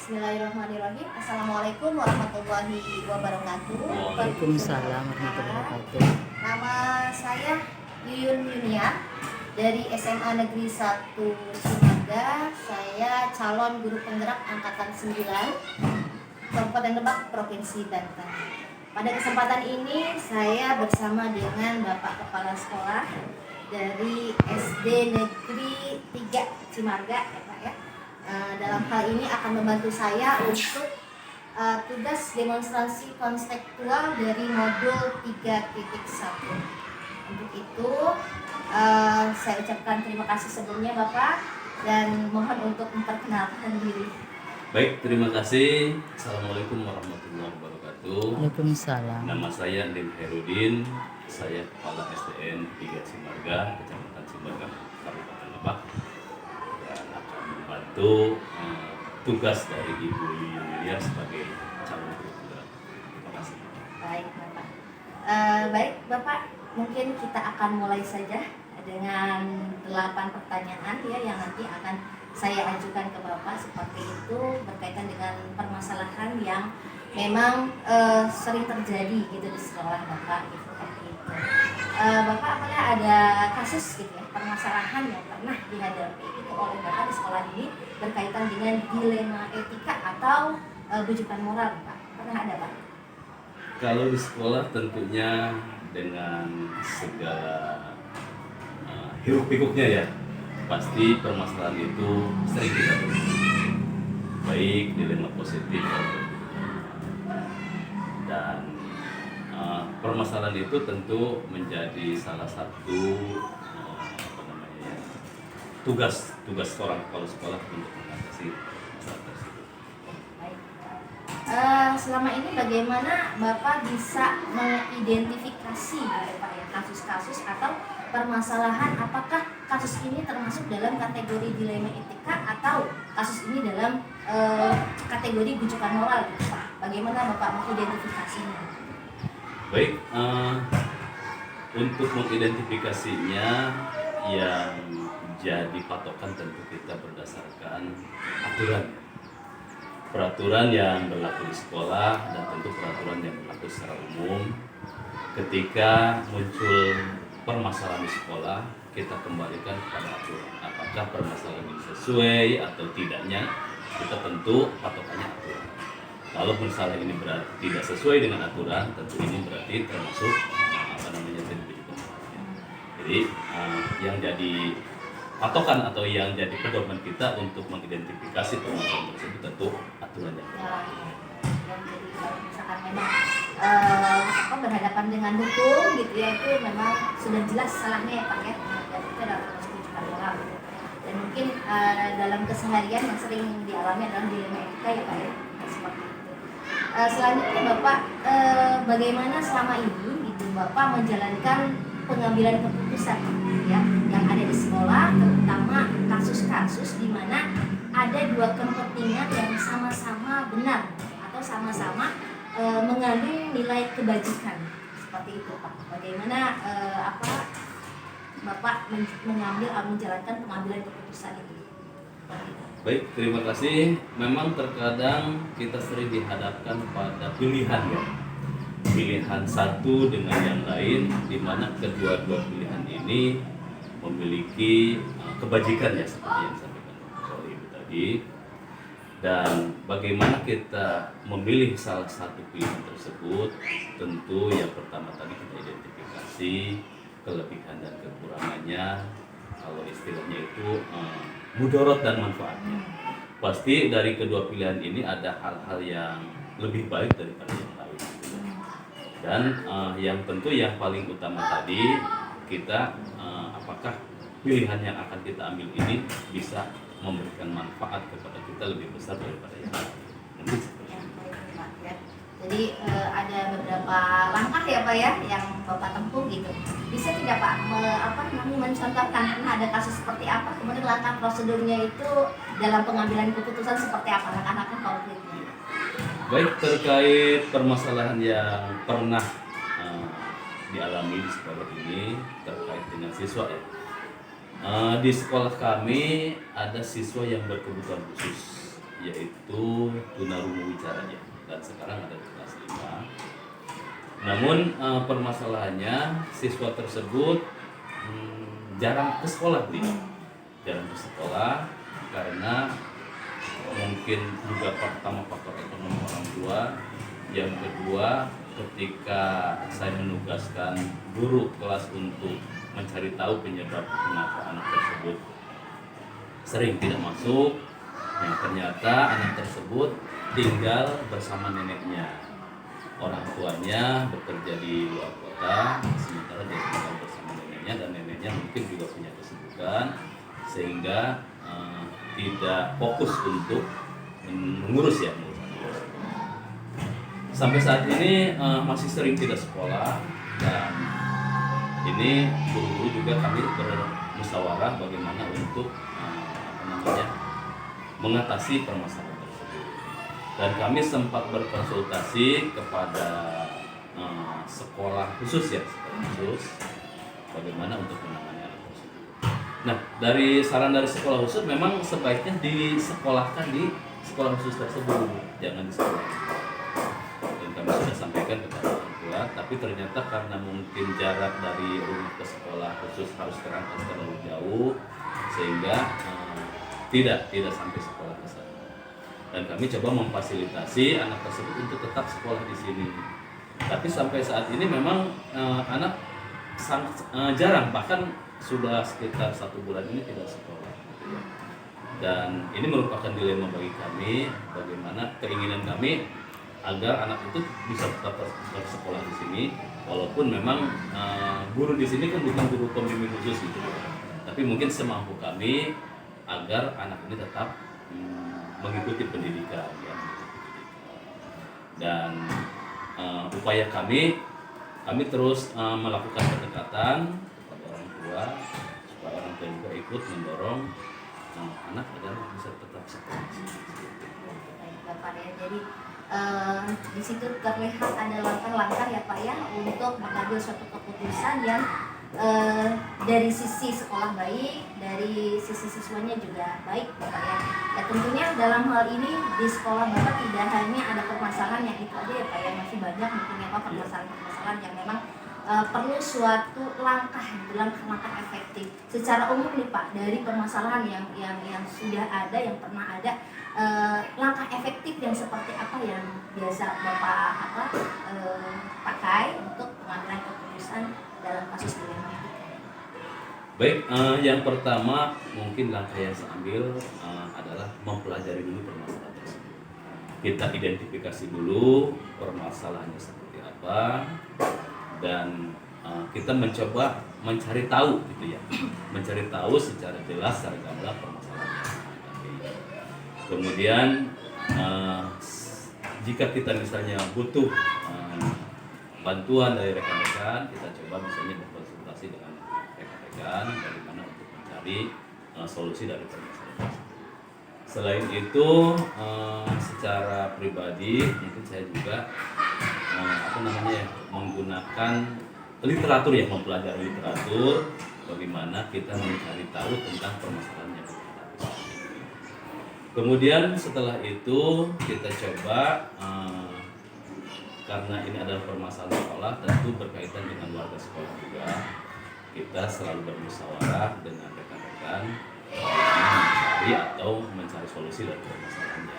Bismillahirrahmanirrahim. Assalamualaikum warahmatullahi wabarakatuh. Waalaikumsalam warahmatullahi wabarakatuh. Nama saya Yuyun Yunia dari SMA Negeri 1 Cimaga. Saya calon guru penggerak angkatan 9 Kabupaten Lebak, Provinsi Banten. Pada kesempatan ini saya bersama dengan Bapak Kepala Sekolah dari SD Negeri 3 Cimaga ya Pak ya. Dalam hal ini akan membantu saya untuk tugas demonstrasi konseptual dari modul 3.1. Untuk itu saya ucapkan terima kasih sebelumnya Bapak dan mohon untuk memperkenalkan diri. Baik, terima kasih. Assalamualaikum warahmatullahi wabarakatuh. Waalaikumsalam. Nama saya Dim Herudin. Saya Kepala SDN 3 Cimaga, Kecamatan Cimaga, Kabupaten Lebak, dan akan membantu tugas dari Ibu Yulia sebagai calon guru penggerak. Terima kasih. Baik Bapak. Baik Bapak, mungkin kita akan mulai saja dengan 8 pertanyaan ya yang nanti akan saya ajukan ke Bapak seperti itu berkaitan dengan permasalahan yang memang sering terjadi gitu di sekolah Bapak gitu seperti itu. Bapak apakah ada kasus gitu ya permasalahan yang pernah dihadapi itu oleh Bapak di sekolah ini berkaitan dengan dilema etika atau bujukan moral Pak? Pernah ada Pak? Kalau di sekolah tentunya dengan segala hiruk-pikuknya ya, pasti permasalahan itu sering kita temui, baik dilema positif dan permasalahan itu tentu menjadi salah satu tugas seorang kepala sekolah untuk mengatasi masalah tersebut. Selama ini bagaimana Bapak bisa mengidentifikasi gitu Pak ya kasus-kasus atau permasalahan, apakah kasus ini termasuk dalam kategori dilema etika atau kasus ini dalam kategori bujukan moral gitu Pak? Bagaimana Bapak mengidentifikasinya? Baik, untuk mengidentifikasinya yang jadi patokan tentu kita berdasarkan peraturan yang berlaku di sekolah dan tentu peraturan yang berlaku secara umum. Ketika muncul permasalahan di sekolah, kita kembalikan kepada aturan. Apakah permasalahan ini sesuai atau tidaknya, kita tentu patokannya aturan. Kalau permasalahan ini berarti tidak sesuai dengan aturan, tentu ini berarti termasuk Jadi yang jadi patokan atau yang jadi pedoman kita untuk mengidentifikasi permasalahan tersebut tentu aturan yang berlaku. Jadi kalau misalkan memang berhadapan dengan hukum gitu ya, itu memang sudah jelas salahnya ya Pak ya, dan itu adalah termasuk bujukan moral gitu. Dan mungkin dalam keseharian yang sering dialami adalah dilema etika ya Pak ya, seperti itu. Selanjutnya Bapak, bagaimana selama ini gitu Bapak menjalankan pengambilan keputusan ya yang ada di sekolah, terutama kasus-kasus di mana ada dua kepentingan yang sama-sama benar atau sama-sama mengandung nilai kebajikan seperti itu Pak. Bagaimana Bapak menjalankan pengambilan keputusan itu? Baik, terima kasih. Memang terkadang kita sering dihadapkan pada pilihan ya. Pilihan satu dengan yang lain, di mana kedua-dua pilihan ini memiliki kebajikan ya seperti yang disampaikan oleh Ibu tadi. Dan bagaimana kita memilih salah satu pilihan tersebut, tentu yang pertama tadi kita identifikasi kelebihan dan kekurangannya. Kalau istilahnya itu mudorot dan manfaatnya. Pasti dari kedua pilihan ini ada hal-hal yang lebih baik daripada yang lain. Dan yang tentu yang paling utama tadi, kita apakah pilihan yang akan kita ambil ini bisa memberikan manfaat kepada kita lebih besar daripada yang lain. Jadi ada beberapa langkah ya Pak ya yang Bapak tempuh gitu. Bisa tidak Pak mencontohkan pernah ada kasus seperti apa, kemudian langkah prosedurnya itu dalam pengambilan keputusan seperti apa, anak-anak konkretnya? Baik, terkait permasalahan yang pernah dialami di sekolah ini terkait dengan siswa ya. Di sekolah kami ada siswa yang berkebutuhan khusus, yaitu dan sekarang ada di kelas 5. Namun permasalahannya siswa tersebut jarang ke sekolah, jarang ke sekolah karena mungkin juga pertama faktor ekonomi orang tua, yang kedua ketika saya menugaskan guru kelas untuk mencari tahu penyebab kenapa anak tersebut sering tidak masuk, yang ternyata anak tersebut tinggal bersama neneknya, orang tuanya bekerja di luar kota, sementara dia tinggal bersama neneknya dan neneknya mungkin juga punya kesibukan sehingga tidak fokus untuk mengurus sampai saat ini masih sering tidak sekolah, dan ini guru-guru juga kami bermusyawarah bagaimana untuk mengatasi permasalahan tersebut. Dan kami sempat berkonsultasi kepada sekolah khusus bagaimana untuk menangani anak tersebut. Nah, dari saran dari sekolah khusus memang sebaiknya disekolahkan di sekolah khusus tersebut, jangan di sekolah. Dan kami sudah sampaikan kepada orang tua, tapi ternyata karena mungkin jarak dari rumah ke sekolah khusus harus terangkat terlalu jauh, sehingga tidak sampai sekolah ke sana. Dan kami coba memfasilitasi anak tersebut untuk tetap sekolah di sini. Tapi sampai saat ini memang anak sangat jarang, bahkan sudah sekitar 1 bulan ini tidak sekolah. Dan ini merupakan dilema bagi kami, bagaimana keinginan kami agar anak itu bisa tetap bersekolah di sini, walaupun memang guru di sini kan bukan guru pembimbing khusus gitu, tapi mungkin semampu kami agar anak ini tetap mengikuti pendidikan ya. Dan upaya kami terus melakukan pendekatan kepada orang tua supaya orang tua juga ikut mendorong anak agar bisa tetap sekolah. Bapak ya, jadi di situ terlihat ada langkah-langkah ya Pak ya untuk mengambil suatu keputusan yang dari sisi sekolah baik, dari sisi siswanya juga baik Bapak ya. Ya tentunya dalam hal ini di sekolah Bapak tidak hanya ada permasalahan yang itu aja ya Pak ya, masih banyak mungkin ya Pak permasalahan-permasalahan yang memang perlu suatu langkah efektif. Secara umum nih Pak, dari permasalahan yang sudah ada, yang pernah ada, langkah efektif yang seperti apa yang biasa Bapak pakai untuk pengambilan keputusan dalam kasus dilema etika? Baik, yang pertama mungkin langkah yang saya ambil adalah mempelajari dulu permasalahan tersebut. Kita identifikasi dulu permasalahannya seperti apa, dan kita mencoba mencari tahu gitu ya, mencari tahu secara jelas, secara gamblang permasalahannya. Kemudian jika kita misalnya butuh bantuan dari rekan-rekan, kita coba misalnya berkonsultasi dengan rekan-rekan bagaimana untuk mencari solusi dari permasalahan tersebut. Selain itu, secara pribadi mungkin saya juga menggunakan literatur ya, mempelajari literatur bagaimana kita mencari tahu tentang permasalahan yang kita hadapi. Kemudian setelah itu kita coba karena ini adalah permasalahan sekolah, tentu berkaitan dengan warga sekolah juga. Kita selalu bermusyawarah dengan rekan-rekan mencari solusi dari permasalahannya.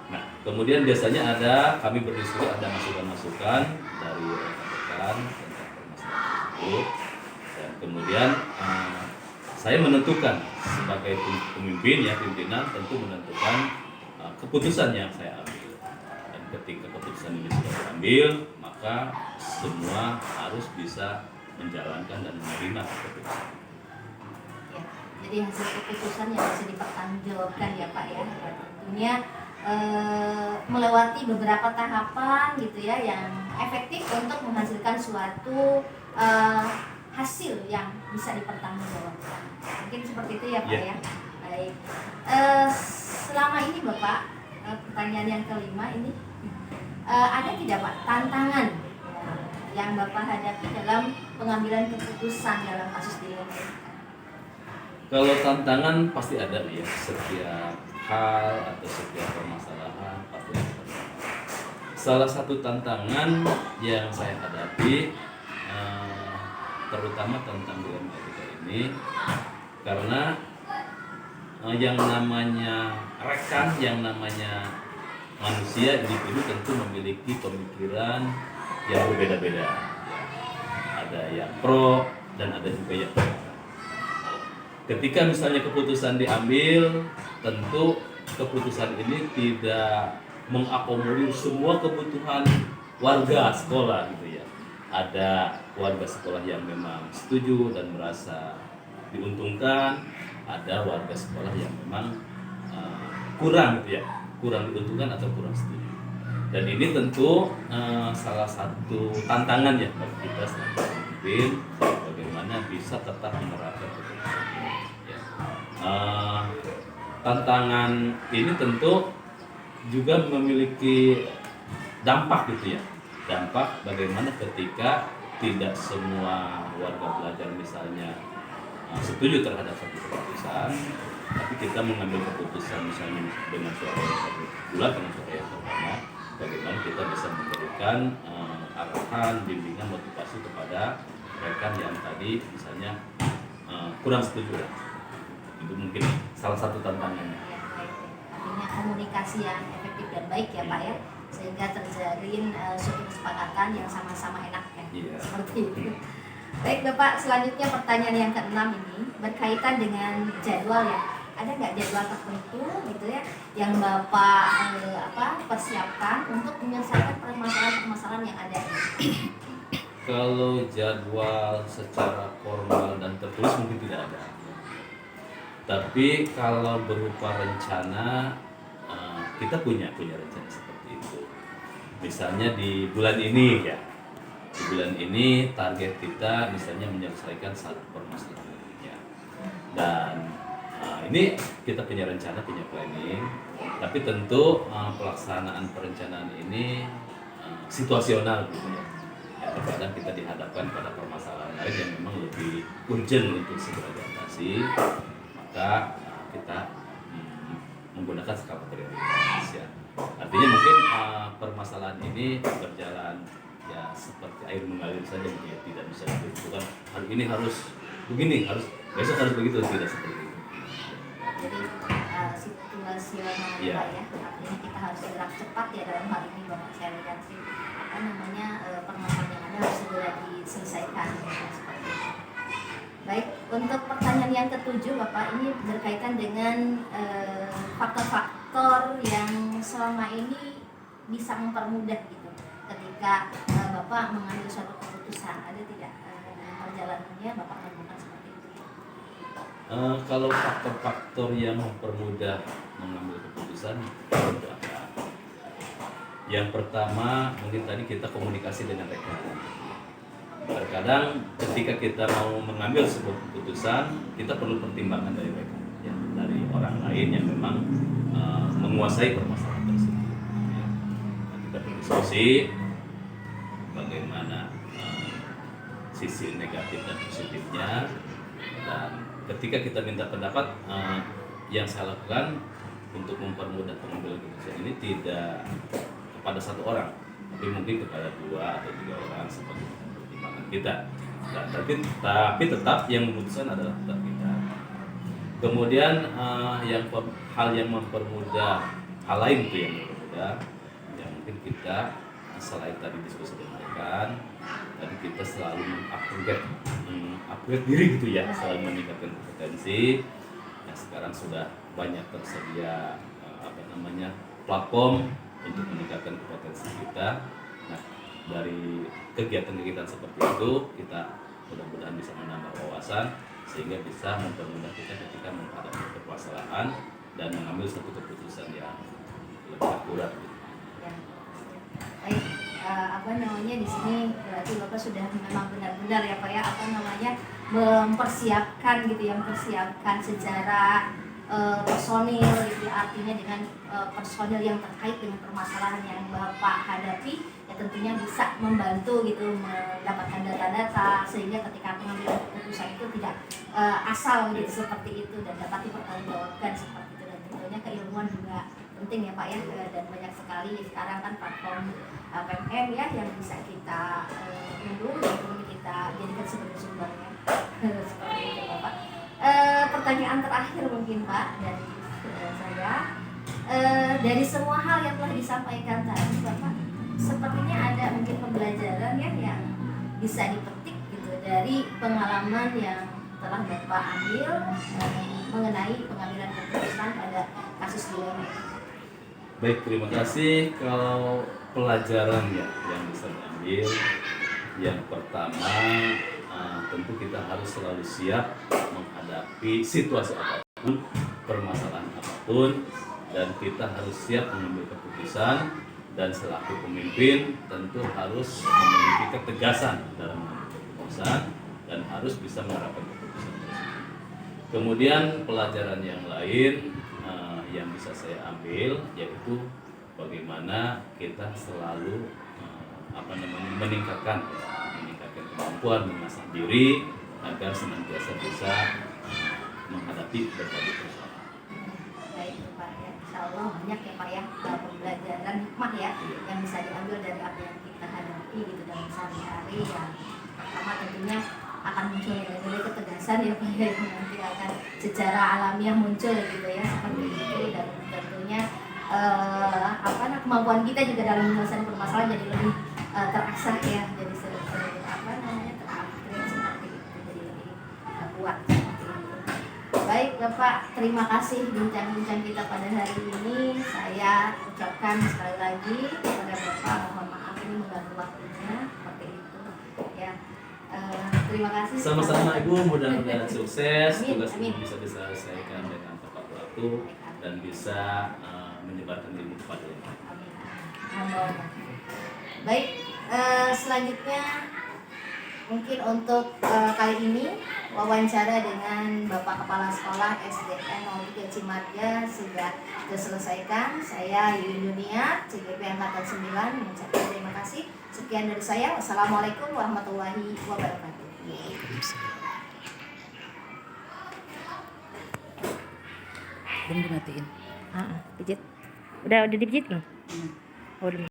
Nah, kemudian biasanya kami berdiskusi, ada masukan-masukan dari rekan-rekan tentang permasalahan tersebut, dan kemudian saya menentukan sebagai pimpinan tentu menentukan keputusan yang saya ambil. Dan ketika keputusan ini sudah diambil, maka semua harus bisa menjalankan dan menerima keputusan. Ya, jadi hasil keputusan yang bisa dipertanggungjawabkan ya Pak ya. Tentunya melewati beberapa tahapan gitu ya yang efektif untuk menghasilkan suatu hasil yang bisa dipertanggungjawabkan. Mungkin seperti itu ya Pak ya. Baik. Selama ini Bapak, pertanyaan yang kelima ini, ada tidak Pak tantangan yang Bapak hadapi dalam pengambilan keputusan dalam kasus dilema etika? Kalau tantangan pasti ada ya, setiap hal atau setiap permasalahan pasti ada salah satu tantangan yang saya hadapi terutama tentang dilema etika ini karena yang namanya rekan, yang namanya manusia individu tentu memiliki pemikiran yang berbeda-beda. Ada yang pro dan ada juga yang kontra. Ketika misalnya keputusan diambil, tentu keputusan ini tidak mengakomodir semua kebutuhan warga sekolah gitu ya. Ada warga sekolah yang memang setuju dan merasa diuntungkan, ada warga sekolah yang memang kurang gitu ya, kurang diuntungkan atau kurang setuju. Dan ini tentu salah satu tantangan ya bagi kita sebagai pemimpin, bagaimana bisa tetap menerapkan keputusan ini. Ya. Tantangan ini tentu juga memiliki dampak gitu ya, dampak bagaimana ketika tidak semua warga belajar misalnya setuju terhadap satu keputusan, tapi kita mengambil keputusan misalnya dengan suara yang terbulat, dengan suara yang terbanyak, bagaimana kita bisa memberikan arahan, bimbingan, motivasi kepada rekan yang tadi misalnya kurang setuju lah. Itu mungkin salah satu tantangannya. Artinya komunikasi yang efektif dan baik ya Pak ya, sehingga terjalin suatu kesepakatan yang sama-sama enak ya. Seperti itu. Baik Bapak, selanjutnya pertanyaan yang ke-6 ini berkaitan dengan jadwal ya. Ada nggak jadwal tertentu gitu ya yang Bapak persiapkan untuk menyelesaikan permasalahan-permasalahan yang ada? Kalau jadwal secara formal dan tertulis mungkin tidak ada. Tapi kalau berupa rencana, kita punya rencana seperti itu. Misalnya di bulan ini ya, di bulan ini target kita misalnya menyelesaikan satu permasalahan ya. Dan ini kita punya rencana, punya planning. Tapi tentu pelaksanaan perencanaan ini situasional gitu ya. Ya, terkadang kita dihadapkan pada permasalahan lain yang memang lebih urgent untuk segera diatasi. Maka kita menggunakan skala prioritas ya. Artinya mungkin permasalahan ini berjalan ya seperti air mengalir saja gitu ya, tidak bisa ditentukan hari ini harus begini, harus besok harus begitu, tidak seperti itu. Jadi situasional ya. Pak ya. Artinya kita harus gerak cepat ya dalam hal ini Bapak, saya lihat sih permasalahan yang ada harus segera diselesaikan ya, seperti itu. Baik, untuk pertanyaan yang ke-7 Bapak, ini berkaitan dengan faktor-faktor yang selama ini bisa mempermudah gitu ketika Bapak mengambil suatu keputusan. Ada tidak dalam perjalanannya Bapak menemukan seperti itu? Kalau faktor-faktor yang mempermudah mengambil keputusan ada. Yang pertama mungkin tadi kita komunikasi dengan rekan. Terkadang ketika kita mau mengambil sebuah keputusan, kita perlu pertimbangan dari rekan, ya, dari orang lain yang memang menguasai permasalahan tersebut. Ya. Nah, kita berdiskusi bagaimana sisi negatif dan positifnya, dan ketika kita minta pendapat, yang saya lakukan untuk mempermudah pengambilan keputusan ini tidak kepada satu orang, tapi mungkin kepada 2 atau 3 orang seperti kita. Nah, tapi tetap yang memutuskan adalah tetap kita. Kemudian hal yang mempermudah, hal lain itu yang mempermudah, yang mungkin kita selain tadi diskusi dengan rekan, tadi kita selalu upgrade diri gitu ya, selalu meningkatkan kompetensi. Nah, sekarang sudah banyak tersedia platform untuk meningkatkan kompetensi kita. Nah, dari kegiatan-kegiatan seperti itu kita mudah-mudahan bisa menambah wawasan sehingga bisa mempermudah kita ketika menghadapi permasalahan dan mengambil satu keputusan yang lebih akurat. Ya. Baik, di sini berarti Bapak sudah memang benar-benar ya Pak ya mempersiapkan gitu ya, mempersiapkan secara personil gitu, artinya dengan personil yang terkait dengan permasalahan yang Bapak hadapi ya, tentunya bisa membantu gitu mendapatkan data-data sehingga ketika pengambilan keputusan itu tidak asal gitu seperti itu dan dapat dipertanggungjawabkan seperti itu, dan tentunya keilmuan juga penting ya Pak ya, dan banyak sekali sekarang kan platform PMM ya yang bisa kita unduh dan kemudian kita jadikan sebagai sumbernya. Seperti itu Bapak. Pertanyaan terakhir mungkin Pak dari saya, dari semua hal yang telah disampaikan tadi Bapak, sepertinya ada mungkin pembelajaran ya yang bisa dipetik gitu dari pengalaman yang telah Bapak ambil mengenai pengambilan keputusan pada kasus dilema. Baik, terima kasih. Kalau pelajaran ya yang bisa diambil, yang pertama tentu kita harus selalu siap menghadapi situasi apapun, permasalahan apapun, dan kita harus siap mengambil keputusan, dan selaku pemimpin tentu harus memiliki ketegasan dalam mengambil keputusan dan harus bisa menerapkan keputusan tersebut. Kemudian pelajaran yang lain yang bisa saya ambil yaitu bagaimana kita selalu meningkatkan kemampuan mengasah diri agar senantiasa bisa menghadapi berbagai persoalan. Baik Pak ya, insya Allah banyak ya Pak ya pembelajaran hikmah ya yang bisa diambil dari apa yang kita hadapi gitu dalam sehari-hari. Yang pertama tentunya akan muncul nilai-nilai ketegasan ya Pak ya, yang nanti akan secara alamiah muncul gitu ya seperti itu, dan tentunya kemampuan kita juga dalam menyelesaikan permasalahan jadi lebih terasah ya, jadi terupgrade seperti itu, jadi lebih kuat seperti itu. Baik Bapak, terima kasih bincang-bincang kita pada hari ini. Saya ucapkan sekali lagi kepada Bapak, mohon maaf ini mengganggu waktunya seperti itu ya. Terima kasih. Sama-sama Ibu, mudah-mudahan sukses. Amin, Tugas amin. Ibu bisa diselesaikan dengan tepat waktu dan bisa menyebarkan ilmu kepada yang lain. Amin. Baik, selanjutnya mungkin untuk kali ini wawancara dengan Bapak Kepala Sekolah SDN 03 Cimaja sudah terselesaikan. Saya Yuyun Yuniat, CGP Angkatan 9 mengucapkan terima kasih. Sekian dari saya. Wassalamualaikum warahmatullahi wabarakatuh. Belum dimatiin. Pijit. Udah dipijit belum? Oh, belum.